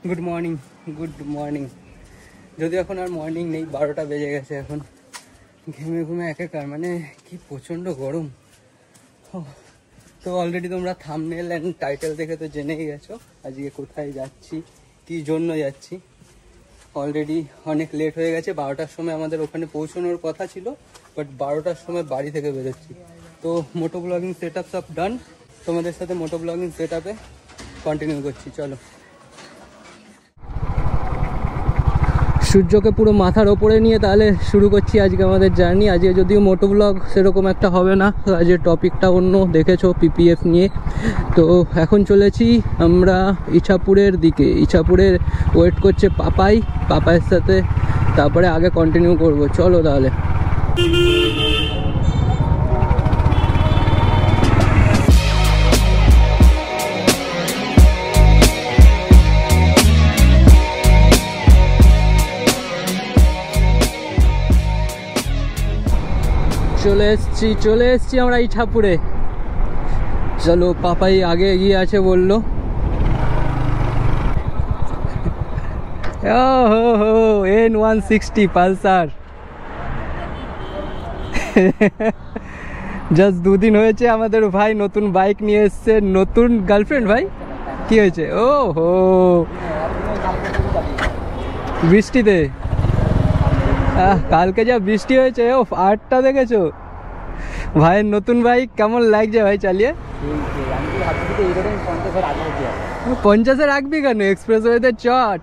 Good morning, good morning. যদিও এখন আর morning নেই, 12টা বেজে গেছে এখন। ঘেমে ঘুমে একাকার, মানে কি প্রচণ্ড গরম। তো অলরেডি তোমরা থাম্বনেল অ্যান্ড টাইটেল দেখে তো জেনেই গেছো আজকে কোথায় যাচ্ছি, কি জন্য যাচ্ছি। অলরেডি অনেক লেট হয়ে গেছে, 12টার সময় আমাদের ওখানে পৌঁছানোর কথা ছিল, বাট 12টার সময় বাড়ি থেকে বেরোচ্ছি। তো মোটো ব্লগিং সেট আপ সব ডান, তোমাদের সাথে মোটো ব্লগিং সেট আপে কন্টিনিউ করছি, চলো। সূর্যকে পুরো মাথার ওপরে নিয়ে তাহলে শুরু করছি আজকে আমাদের জার্নি। আজকে যদিও মোটো ব্লগ সেরকম একটা হবে না, আজকের টপিকটা অন্য, দেখেছো পিপিএফ নিয়ে। তো এখন চলেছি আমরা ইছাপুরের দিকে। ইছাপুরের ওয়েট করছে পাপাইয়ের সাথে, তারপরে আগে কন্টিনিউ করব। চলো তাহলে। চলে এসছি আমরা ইছাপুরে। চলো, পাপাই আগে এগিয়ে আছে বললো। N160 Pulsar. জাস্ট 2 দিন হয়েছে আমাদের ভাই নতুন বাইক নিয়ে এসছে। নতুন গার্লফ্রেন্ড ভাই, কি হয়েছে? ও হো, বৃষ্টিতে কালকে যা বৃষ্টি হয়েছে, ও আটটা দেখেছো? ভাইয়ের নতুন বাইক কেমন লাগছে ভাই চালিয়ে? 50-এ রাখবি কেন? এক্সপ্রেস ওয়েতে চট।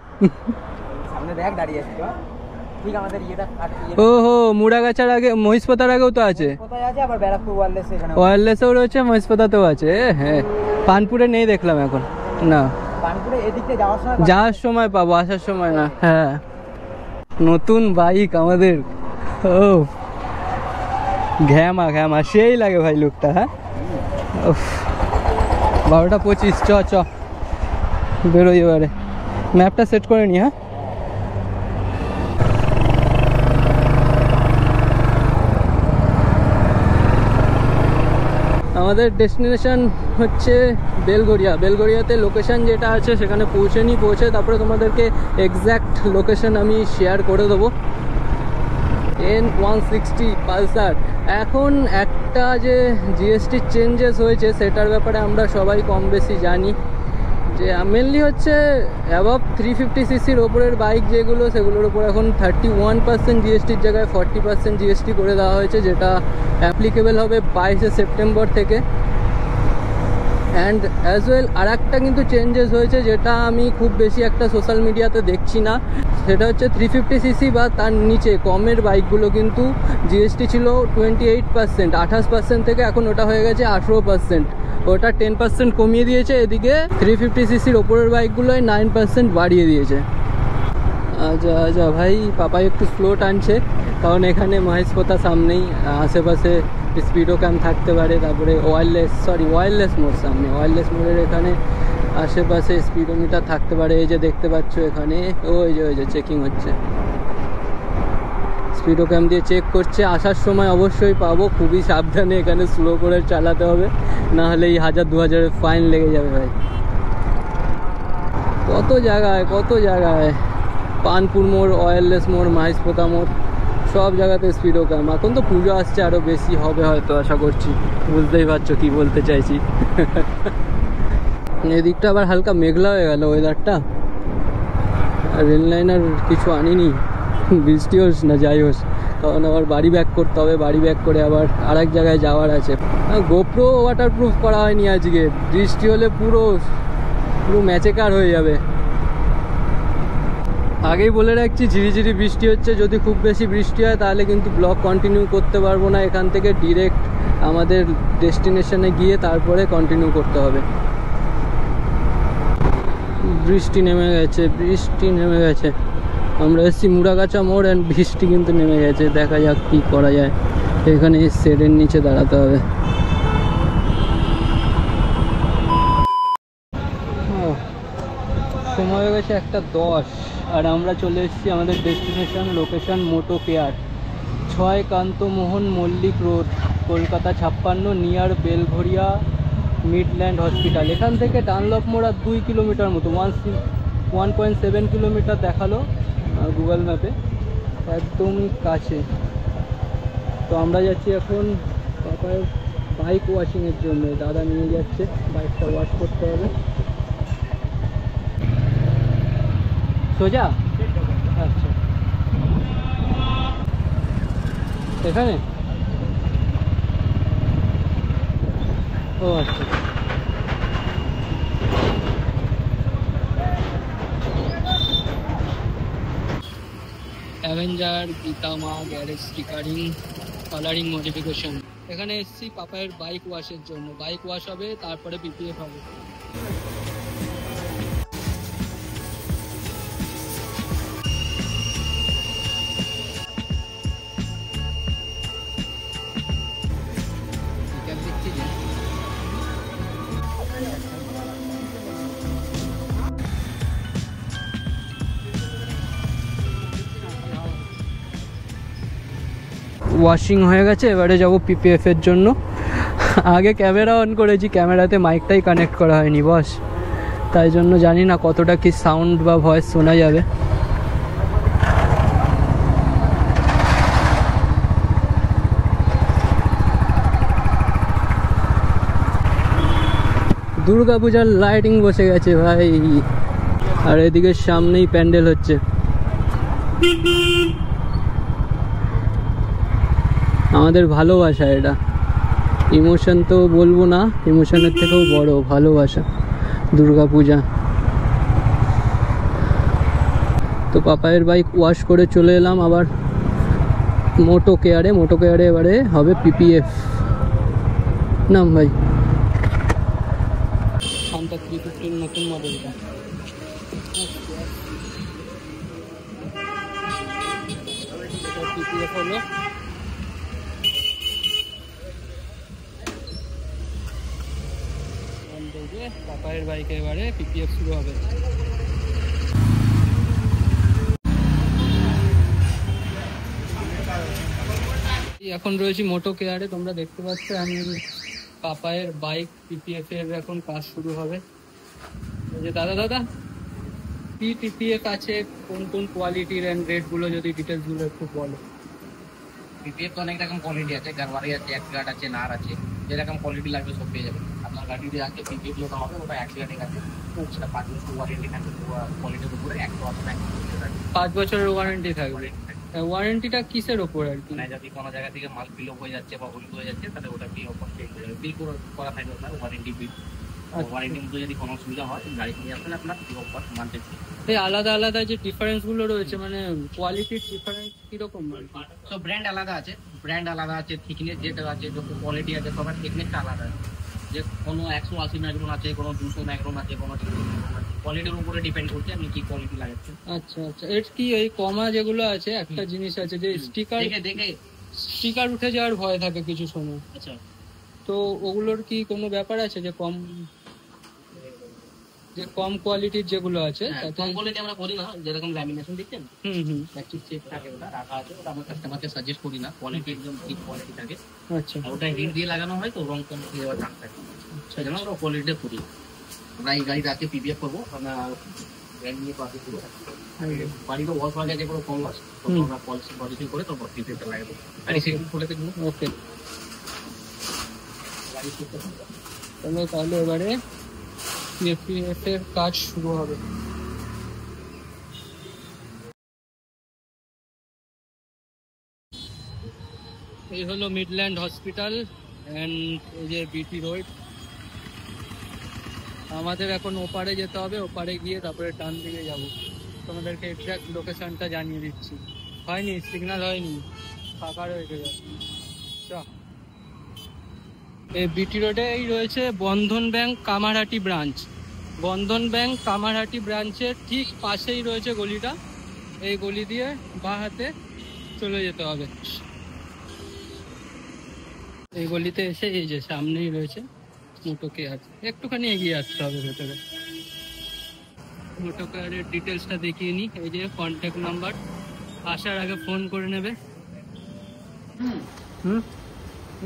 ওহো, মুড়াগাছার আগে মহিষপাতার আগেও তো আছে, ওয়্যারলেসেও রয়েছে, মহিষপাতাতেও আছে। হ্যাঁ, পানপুরে নেই দেখলাম এখন। না, যাওয়ার সময় পাবো, আসার সময় না। হ্যাঁ, নতুন বাইক আমাদের। ও ঘ্যামা ঘ্যামা সেই লাগে ভাই লুকটা। হ্যাঁ, 12:25। চ বেরোই এবারে। ম্যাপটা সেট করে নি। হ্যাঁ, আমাদের ডেস্টিনেশন হচ্ছে বেলঘরিয়া। বেলঘরিয়াতে লোকেশন যেটা আছে সেখানে পৌঁছে তারপরে তোমাদেরকে এক্স্যাক্ট লোকেশন আমি শেয়ার করে দেবো। N160 Pulsar. এখন একটা যে জিএসটি চেঞ্জেস হয়েছে সেটার ব্যাপারে আমরা সবাই কম বেশি জানি, যে মেনলি হচ্ছে অ্যাবভ 350cc-র ওপরের বাইক যেগুলো, সেগুলোর উপর এখন 31% জিএসটির জায়গায় 40% জিএসটি করে দেওয়া হয়েছে, যেটা অ্যাপ্লিকেবল হবে 22শে সেপ্টেম্বর থেকে। অ্যান্ড অ্যাজ ওয়েল আর একটা কিন্তু চেঞ্জেস হয়েছে, যেটা আমি খুব বেশি একটা সোশ্যাল মিডিয়াতে দেখছি না। সেটা হচ্ছে 350cc বা তার নিচে কমের বাইকগুলো কিন্তু জিএসটি ছিল 28%, 28% থেকে এখন ওটা হয়ে গেছে 18%। ওটা 10% কমিয়ে দিয়েছে। এদিকে 350cc-র ওপরের বাইকগুলোয় 9% বাড়িয়ে দিয়েছে। আচ্ছা ভাই, পাপাই একটু স্লো টানছে, কারণ এখানে মহেশপতা সামনেই, আশেপাশে স্পিডো ক্যাম থাকতে পারে। তারপরে ওয়্যারলেস মোড় সামনে, ওয়্যারলেস মোড়ের এখানে আশেপাশে স্পিডোমিটার থাকতে পারে। এই যে দেখতে পাচ্ছ এখানে, ওই যে চেকিং হচ্ছে, স্পিডো ক্যাম দিয়ে চেক করছে। আসার সময় অবশ্যই পাবো, খুবই সাবধানে এখানে স্লো করে চালাতে হবে, না হলে এই 1000-2000 ফাইন লেগে যাবে ভাই। কত জায়গায় পানপুর মোড়, ওয়্যারলেস মোড়, মহেশপতা মোড়, সব জায়গাতে স্পিডো ক্যাম। এখন তো পুজো আসছে, আরও বেশি হবে হয়তো, আশা করছি। বুঝতেই পারছো কি বলতে চাইছি। এদিকটা আবার হালকা মেঘলা হয়ে গেল ওয়েদারটা। রেল লাইন আর কিছু আনিনি, বৃষ্টি হোস না যাই হোস, কারণ আবার বাড়ি ব্যাক করতে হবে। বাড়ি ব্যাক করে আবার আরেক জায়গায় যাওয়ার আছে। গোপ্রো ওয়াটারপ্রুফ করা হয়নি আজকে, বৃষ্টি হলে পুরো ম্যাচেকার হয়ে যাবে। আগেই বলে রাখছি, ঝিরিঝিরি বৃষ্টি হচ্ছে। যদি খুব বেশি বৃষ্টি হয় তাহলে কিন্তু ব্লগ কন্টিনিউ করতে পারবো না। এখান থেকে ডিরেক্ট আমাদের ডেস্টিনেশনে গিয়ে তারপরে কন্টিনিউ করতে হবে। বৃষ্টি নেমে গেছে। আমরা এসেছি মুড়াগাছা মোড়, অ্যান্ড বৃষ্টি কিন্তু নেমে গেছে। দেখা যাক কি করা যায়। এখানে শেডের নিচে দাঁড়াতে হবে। সময় হয়ে গেছে 1:10, আর আমরা চলে এসেছি আমাদের destination location moto care, 6 Kantamohan Mallick road, Kolkata 56, near Belgharia midland hospital. এখান থেকে ডানলপ মোড় আর 2 কিলোমিটার মতো, 1.7 কিলোমিটার দেখালো গুগল ম্যাপে, একদমই কাছে। তো আমরা যাচ্ছি এখন পাপার বাইক ওয়াশিংয়ের জন্য, দাদা নিয়ে যাচ্ছে, বাইকটা ওয়াশ করতে হবে। সোজা? আচ্ছা, এখানে? ও আচ্ছা, অ্যাভেঞ্জার গীতামা গ্যারেজ স্টিকারিং কালারিং মডিফিকেশন। এখানে এসেছি পাপায়ের বাইক ওয়াশের জন্য। বাইক ওয়াশ হবে, তারপরে পিপিএফ হবে। ওয়াশিং হয়ে গেছে, এবারে যাব পিপিএফ এর জন্য। আগে ক্যামেরা অন করেছি, ক্যামেরাতে মাইকটাই কানেক্ট করা হয়নি বস, তাই জন্য জানি না কতটা কি সাউন্ড বা ভয়েস শোনা যাবে। দুর্গা পূজার লাইটিং বসে গেছে ভাই, আর এদিকে সামনেই প্যান্ডেল হচ্ছে। আমাদের ভালোবাসা এটা, ইমোশন তো বলবো না, ইমোশনের থেকেও বড় ভালোবাসা দুর্গা পূজা। তো পাপায়ের বাইক ওয়াশ করে চলে এলাম আবার মোটো কেয়ারে। মোটো কেয়ারে এবারে হবে পিপিএফ। নাম ভাই সান্তা 315 নতুন মডেলটা। পিপিএফ হলো, পাপায়ের বাইকে এবারে পিপিএফ শুরু হবে। এখন রয়েছি মোটো কেয়ারে, তোমরা দেখতে পাচ্ছ আমি পাপায়ের বাইক পিপিএফ এর এখন কাজ শুরু হবে। যে দাদা কি পিপিএফ আছে, কোন কোন কোয়ালিটির এন্ড রেট গুলো যদি ডিটেলস গুলো একটু বলো। পিপিএফ তো অনেক রকম কোয়ালিটি আছে, গারওয়ারি আছে, অ্যাক্সিগার্ড আছে, নার আছে, যেরকম কোয়ালিটি লাগবে সব পেয়ে যাবেন। আপনার গাড়িতে আছে পিপিএফ যেটা হবে ওটা অ্যাক্সিগার্ডের আছে, সেটা 5 বছর ওয়ারেন্টি থাকবে, কোয়ালিটির উপরে 5 বছরের ওয়ারেন্টি থাকবে। ওয়ারেন্টিটা কিসের ওপর আর কি? মানে যদি কোনো জায়গা থেকে মাল বিল হয়ে যাচ্ছে বা হলুদ হয়ে যাচ্ছে তাহলে ওটা বিল ওপর বিল করা থাকবে আপনার ওয়ারেন্টি বিল। ওয়ারেন্টির মধ্যে যদি কোনো অসুবিধা হয় গাড়ি নিয়ে আসলে আপনার বিল ওপর মানতে। এই আলাদা আলাদা যে ডিফারেন্স গুলো রয়েছে, মানে কোয়ালিটির ডিফারেন্স কিরকম? তো ব্র্যান্ড আলাদা আছে, থিকনেস যেটা আছে, যত কোয়ালিটি আছে সবার থিকনেসটা আলাদা আছে। যে কোনো 180 মাইক্রন আছে, কোনো 200 মাইক্রন আছে, কোনো কোয়ালিটির উপরে ডিপেন্ড করছে আপনি কি কোয়ালিটি লাগাচ্ছেন। আচ্ছা আচ্ছা, এর কি এই কমা যেগুলো আছে, একটা জিনিস আছে যে স্টিকার উঠে যাওয়ার ভয় থাকে কিছু সময়। আচ্ছা, তো ওগুলোর কি কোনো ব্যাপার আছে যে কম কোয়ালিটির যেগুলো আছে? কম কোয়ালিটি আমরা করি না, যেরকম ল্যামিনেশন দিচ্ছেন প্লাস্টিক সেট থাকে ওটা রাখা আছে, ওটা আমরা কাস্টমারকে সাজেস্ট করি না, কোয়ালিটি একদম ঠিক কোয়ালিটি থাকে। আচ্ছা, ওটা হিট দিয়ে লাগানো হয় তো রং কম দিয়ে যাওয়ার চান্স থাকে, সেজন্য আমরা কোয়ালিটিটা করি। আমরা এই গাড়িতে আজকে পিপিএফ করবো, আমরা ব্র্যান্ড নিয়ে পাশে পুরো বাড়িতে ওয়াশ হয়ে গেছে পুরো কম ওয়াশ, আমরা পলিসি করে তারপর পিপিএফটা লাগাবো। গাড়ি সেটিং করে দেখবো। ওকে, তাহলে এবারে পিপিএফ এর কাজ শুরু হবে। এই হলো মিডল্যান্ড হসপিটাল এন্ড এই যে বিটি রোড। আমাদের এখন ওপারে যেতে হবে, ওপারে গিয়ে তারপরে ডান দিকে যাব। তোমাদেরকে এক্সাক্ট লোকেশনটা জানিয়ে দিচ্ছি। হয়নি, সিগন্যাল হয়নি, ফাঁকা রয়েছে। এই বিটি রোডে এই রয়েছে বন্ধন ব্যাংক কামারহাটি ব্রাঞ্চ। বন্ধন ব্যাংক কামারহাটি ব্রাঞ্চের ঠিক পাশেই রয়েছে গলিটা। এই গলি দিয়ে বাঁ হাতে চলে যেতে হবে। এই গলিতে এসে এই যে সামনেই রয়েছে মোটো কেয়ার, একটুখানি এগিয়ে আসতে হবে ভেতরে। মোটো কেয়ারের ডিটেলসটা দেখিয়ে নিই। এই যে কন্ট্যাক্ট নাম্বার, আসার আগে ফোন করে নেবে।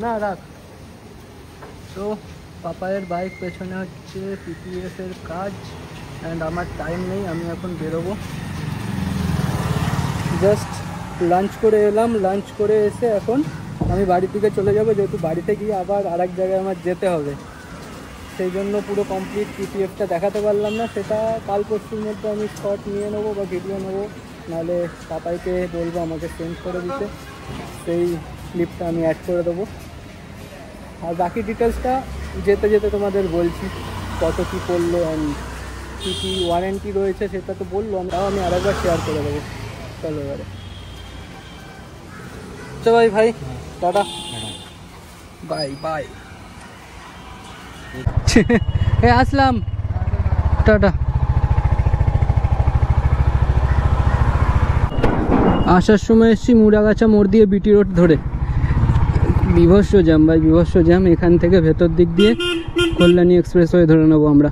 না রাখ। তো পাপায়ের বাইক পেছনে হচ্ছে পিপিএফ এর কাজ, অ্যান্ড আমার টাইম নেই, আমি এখন বেরোবো। জাস্ট লাঞ্চ করে এলাম, লাঞ্চ করে এসে এখন আমি বাড়ির দিকে চলে যাব, যেহেতু বাড়িতে গিয়ে আবার আরেক জায়গায় আমার যেতে হবে। সেই জন্য পুরো কমপ্লিট পিপিএফটা দেখাতে পারলাম না, সেটা কাল পরশুর মধ্যে আমি শর্ট নিয়ে নেবো বা ভিডিও নেবো, নাহলে পাপাইকে বলবো আমাকে সেন্ড করে দিতে, সেই ক্লিপটা আমি অ্যাড করে দেবো। আর বাকি ডিটেলসটা যেতে যেতে তোমাদের বলছি, কত কী পড়লো অ্যান্ড কী কী ওয়ারেন্টি রয়েছে সেটা তো বললো, তাও আমি আরেকবার শেয়ার করে দেবো। চলো এবারে তো ভাই টাটা, বাই বাই। আসলাম, টাটা। আসার সময় এসছি মুড়াগাছা মোড় দিয়ে বিটি রোড ধরে, বিভৎস জ্যাম ভাই, বিভৎস জ্যাম। এখান থেকে ভেতর দিক দিয়ে কল্যাণী এক্সপ্রেসওয়ে ধরে নেবো আমরা।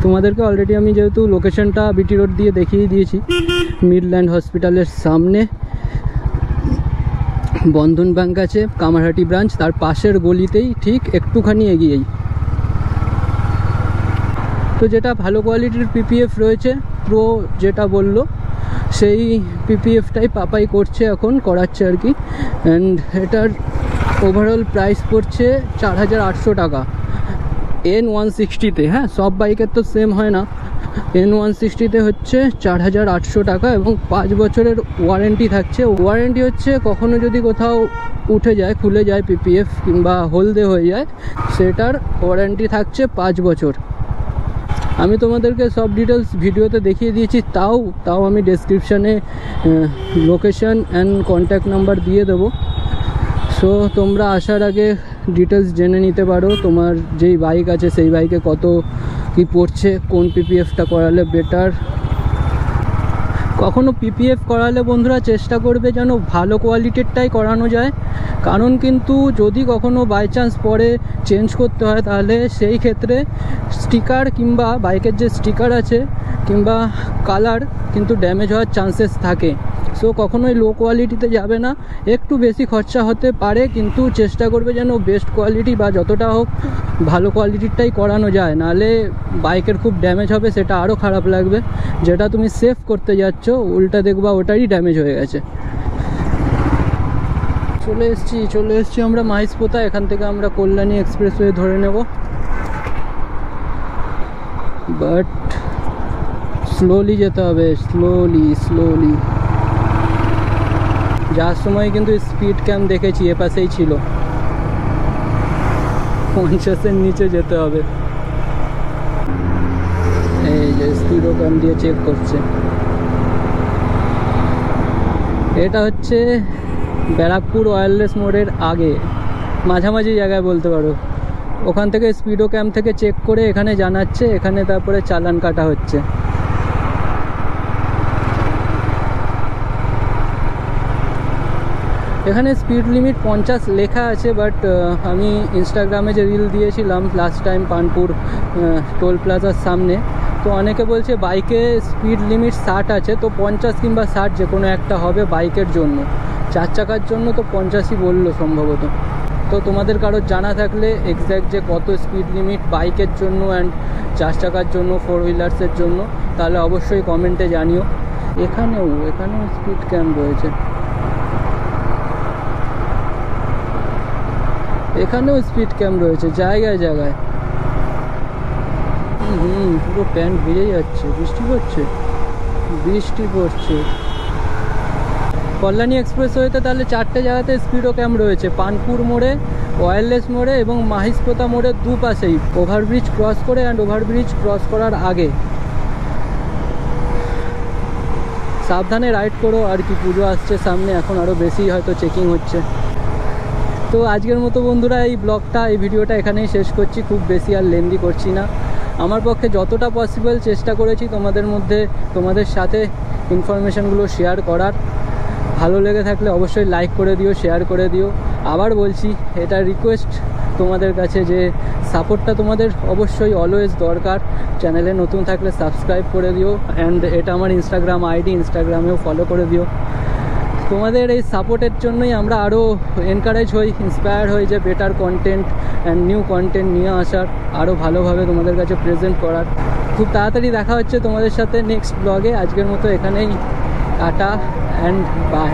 তোমাদেরকে অলরেডি আমি যেহেতু লোকেশনটা বিটি রোড দিয়ে দেখিয়ে দিয়েছি, মিডল্যান্ড হসপিটালের সামনে বন্ধন ব্যাংক আছে, কামারহাটি ব্রাঞ্চ, তার পাশের গলিতেই ঠিক একটুখানি এগিয়েই। তো যেটা ভালো কোয়ালিটির পিপিএফ রয়েছে, প্রো যেটা বললো সেই পিপিএফটাই পাপাই করছে, এখন করাচ্ছে আর কি। অ্যান্ড এটার ওভারঅল প্রাইস পড়ছে 4800 টাকা N160-তে। হ্যাঁ, সব বাইকের তো সেম হয় না, N160-তে হচ্ছে 4800 টাকা এবং 5 বছরের ওয়ারেন্টি থাকছে। ওয়ারেন্টি হচ্ছে কখনো যদি কোথাও উঠে যায়, খুলে যায় পিপিএফ কিংবা হলদে হয়ে যায়, সেটার ওয়ারেন্টি থাকছে 5 বছর। আমি তোমাদেরকে সব ডিটেলস ভিডিওতে দেখিয়ে দিয়েছি, তাও আমি ডেসক্রিপশানে লোকেশন অ্যান্ড কন্ট্যাক্ট নাম্বার দিয়ে দেবো। সো তোমরা আসার আগে ডিটেলস জেনে নিতে পারো, তোমার যেই বাইক আছে সেই বাইকে কত কি পড়ছে, কোন পিপিএফটা করালে বেটার। কখনো পিপিএফ করালে বন্ধুরা চেষ্টা করবে যেন ভালো কোয়ালিটিরটাই করানো যায়, কারণ কিন্তু যদি কখনো বাই চান্স পরে চেঞ্জ করতে হয়, তাহলে সেই ক্ষেত্রে স্টিকার কিংবা বাইকের যে স্টিকার আছে কিংবা কালার কিন্তু ড্যামেজ হওয়ার চান্সেস থাকে। সো কখনোই লো কোয়ালিটিতে যাবে না, একটু বেশি খরচা হতে পারে, কিন্তু চেষ্টা করবে যেন বেস্ট কোয়ালিটি বা যতটা হোক ভালো কোয়ালিটিরটাই করানো যায়, নাহলে বাইকের খুব ড্যামেজ হবে, সেটা আরও খারাপ লাগবে। যেটা তুমি সেভ করতে যাচ্ছ উল্টা দেখবা ওটারই ড্যামেজ হয়ে গেছে। চলে এসছি আমরা মাহিসপোতা। এখান থেকে আমরা কল্যাণী এক্সপ্রেসওয়ে ধরে নেব, বাট স্লোলি যেতে হবে, স্লোলি। যাওয়ার সময় কিন্তু স্পিড ক্যাম দেখেছি এপাশেই ছিল, 50-এর নিচে যেতে হবে। এই যে স্পিডো ক্যাম দিয়ে চেক করছে। এটা হচ্ছে ব্যারাকপুর ওয়্যারলেস মোড়ের আগে, মাঝামাঝি জায়গায় বলতে পারো। ওখান থেকে স্পিডো ক্যাম থেকে চেক করে এখানে জানাচ্ছে, এখানে তারপরে চালান কাটা হচ্ছে। এখানে স্পিড লিমিট 50 লেখা আছে, বাট আমি ইনস্টাগ্রামে যে রিল দিয়েছিলাম লাস্ট টাইম পানপুর টোল প্লাজার সামনে, তো অনেকে বলছে বাইকে স্পিড লিমিট 60 আছে, তো 50 কিংবা 60 যে কোনো একটা হবে বাইকের জন্য। 4 চাকার জন্য তো 50ই বললো সম্ভবত। তো তোমাদের কারোর জানা থাকলে এক্স্যাক্ট যে কত স্পিড লিমিট বাইকের জন্য অ্যান্ড 4 চাকার জন্য, 4 হুইলার্সের জন্য, তাহলে অবশ্যই কমেন্টে জানিও। এখানেও স্পিড ক্যাম রয়েছে, এখানেও স্পিড ক্যাম রয়েছে জায়গায় জায়গায়। পুরো প্যান্ট ভিজে যাচ্ছে, বৃষ্টি পড়ছে। কল্যাণী এক্সপ্রেসওয়েতে তাহলে 4টে জায়গাতে স্পিডো ক্যাম রয়েছে, পানপুর মোড়ে, ওয়্যারলেস মোড়ে এবং মাহিসপোতা মোড়ের দুপাশেই, ওভারব্রিজ ক্রস করে অ্যান্ড ওভারব্রিজ ক্রস করার আগে। সাবধানে রাইড করো আর কি, পুজো আসছে সামনে, এখন আরও বেশি হয়তো চেকিং হচ্ছে। তো আজকের মতো বন্ধুরা এই ব্লগটা, এই ভিডিওটা এখানেই শেষ করছি, খুব বেশি আর লেন্দি করছি না। আমার পক্ষে যতটা পসিবল চেষ্টা করেছি তোমাদের সাথে ইনফরমেশানগুলো শেয়ার করার। ভালো লেগে থাকলে অবশ্যই লাইক করে দিও, শেয়ার করে দিও। আবার বলছি, এটা রিকোয়েস্ট তোমাদের কাছে যে সাপোর্টটা তোমাদের অবশ্যই অলওয়েজ দরকার। চ্যানেলে নতুন থাকলে সাবস্ক্রাইব করে দিও, অ্যান্ড এটা আমার ইনস্টাগ্রাম আইডি, ইনস্টাগ্রামেও ফলো করে দিও। তোমাদের এই সাপোর্টের জন্যই আমরা আরও এনকারেজ হই, ইন্সপায়ার হই যে better content and new content নিয়ে আসার, আরও ভালোভাবে তোমাদের কাছে প্রেজেন্ট করার। খুব তাড়াতাড়ি দেখা হচ্ছে তোমাদের সাথে নেক্সট ব্লগে। আজকের মতো এখানেই টাটা অ্যান্ড বাই।